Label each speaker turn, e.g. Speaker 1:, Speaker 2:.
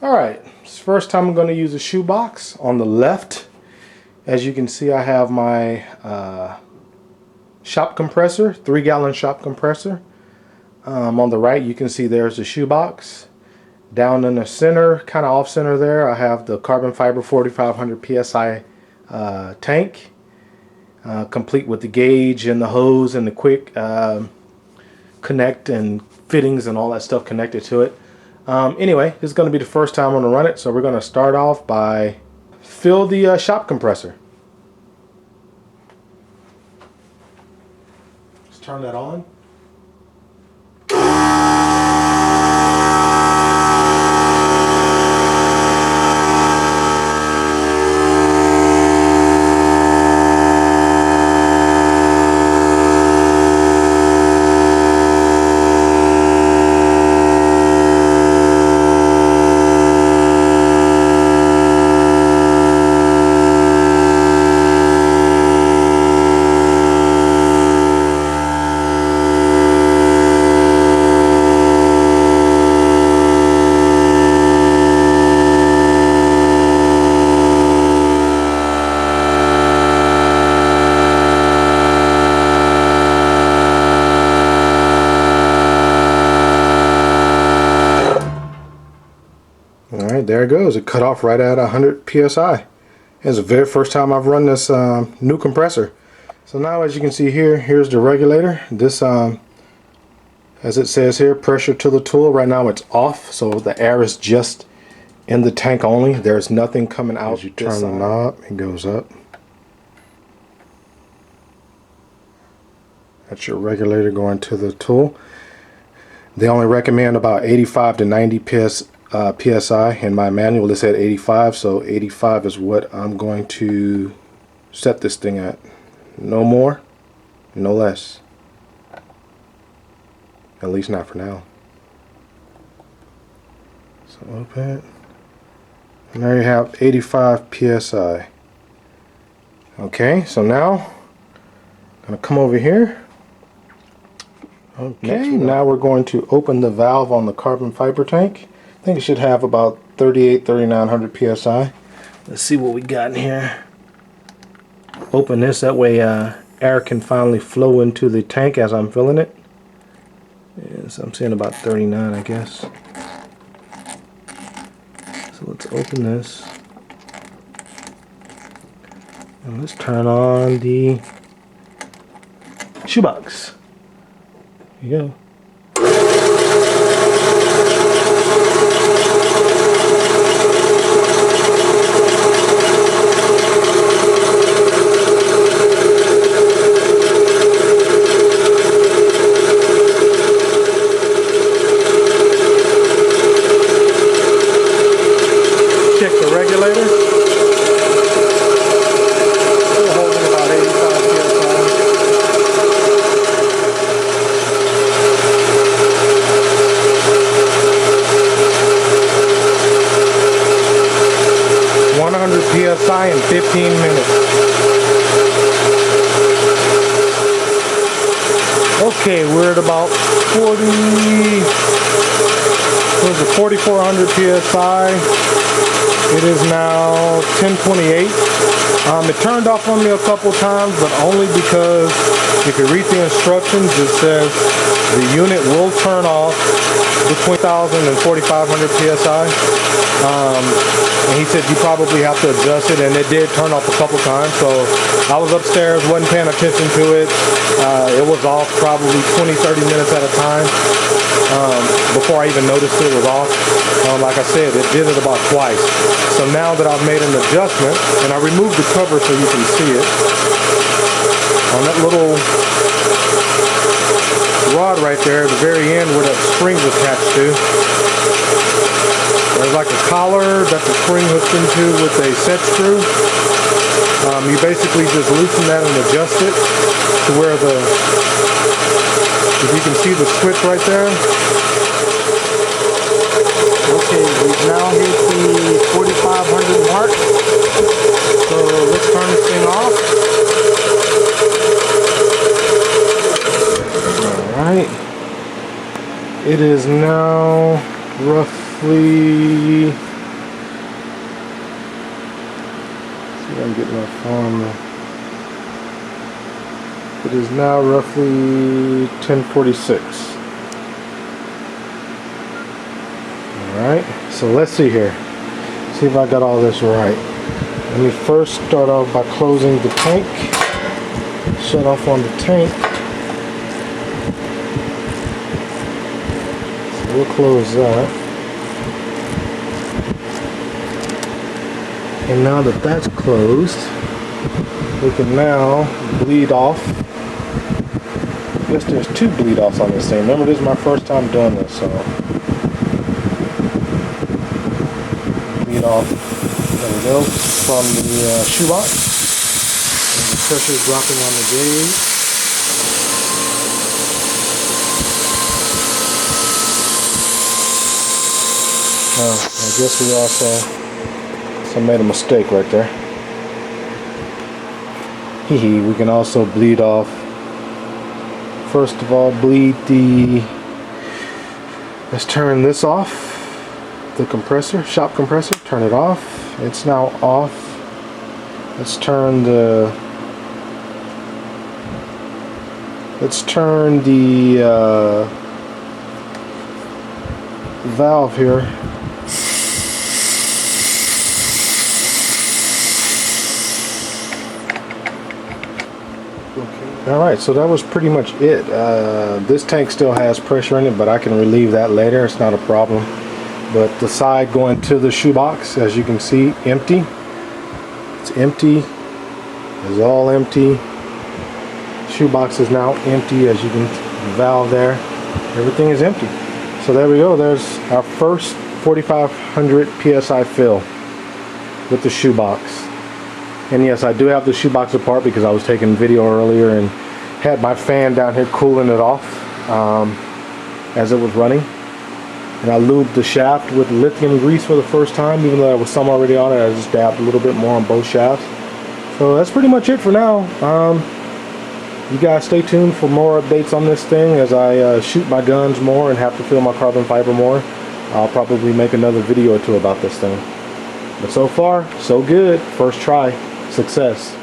Speaker 1: Alright, first time I'm going to use a shoebox. On the left, as you can see, I have my shop compressor, 3-gallon shop compressor. On the right, you can see there's the shoebox. Down in the center, kind of off center there, I have the carbon fiber 4500 psi tank, complete with the gauge and the hose and the quick connect and fittings and all that stuff connected to it. Anyway, this is going to be the first time I'm going to run it, so we're going to start off by fill the shop compressor. Let's turn that on. Alright, there it goes. It cut off right at 100 psi. It's the very first time I've run this new compressor. So now, as you can see here, here's the regulator. This, as it says here, pressure to the tool. Right now it's off, so the air is just in the tank only. There's nothing coming out. As you turn the knob, it goes up. That's your regulator going to the tool. They only recommend about 85 to 90 psi. In my manual it said 85, so 85 is what I'm going to set this thing at. No more, no less. At least not for now. So open it. And there you have 85 psi. Okay, so now I'm going to come over here. Okay, now we're going to open the valve on the carbon fiber tank. I think it should have about 3,900 psi. Let's see what we got in here. Open this, that way air can finally flow into the tank as I'm filling it. Yes, I'm seeing about 39, I guess. So let's open this. And let's turn on the shoebox. Here you go. Check the regulator. We're holding about 85 psi. 100 psi in 15 minutes. Okay, we're at about 4,400 psi. It is now 10:28. It turned off on me a couple times, but only because if you read the instructions, it says the unit will turn off between 1,000 and 4,500 psi. And he said you probably have to adjust it, and it did turn off a couple times. So I was upstairs, wasn't paying attention to it. It was off probably 20-30 minutes at a time before I even noticed it was off. Like I said, it did it about twice. So now that I've made an adjustment, and I removed the cover so you can see it, on that little rod right there at the very end where that spring's attached to, there's like a collar that the spring hooks into with a set screw. You basically just loosen that and adjust it to where the, if you can see the switch right there. Okay, we've now hit the 4,500 mark. So let's turn this thing off. Alright. It is now roughly I'm getting my phone. It is now roughly 10:46. Alright, so let's see here. See if I got all this right. Let me first start off by closing the tank. Shut off on the tank. So we'll close that. And now that that's closed, we can now bleed off. I guess there's 2 bleed offs on this thing. Remember, this is my first time doing this, so bleed off. There we go, from the shoebox. And the pressure is dropping on the gauge. I guess we also made a mistake right there. We can also bleed off. First of all, bleed the. Let's turn this off. The compressor, shop compressor. Turn it off. It's now off. Let's turn the. Valve here. Alright, so that was pretty much it. This tank still has pressure in it, but I can relieve that later. It's not a problem. But the side going to the shoebox, as you can see, empty. It's empty. It's all empty. Shoebox is now empty, as you can see, valve there. Everything is empty. So there we go. There's our first 4,500 PSI fill with the shoebox. And yes, I do have the shoebox apart because I was taking video earlier and had my fan down here cooling it off as it was running. And I lubed the shaft with lithium grease for the first time, even though there was some already on it. I just dabbed a little bit more on both shafts. So that's pretty much it for now. You guys stay tuned for more updates on this thing as I shoot my guns more and have to fill my carbon fiber more. I'll probably make another video or two about this thing. But so far, so good. First try. Success.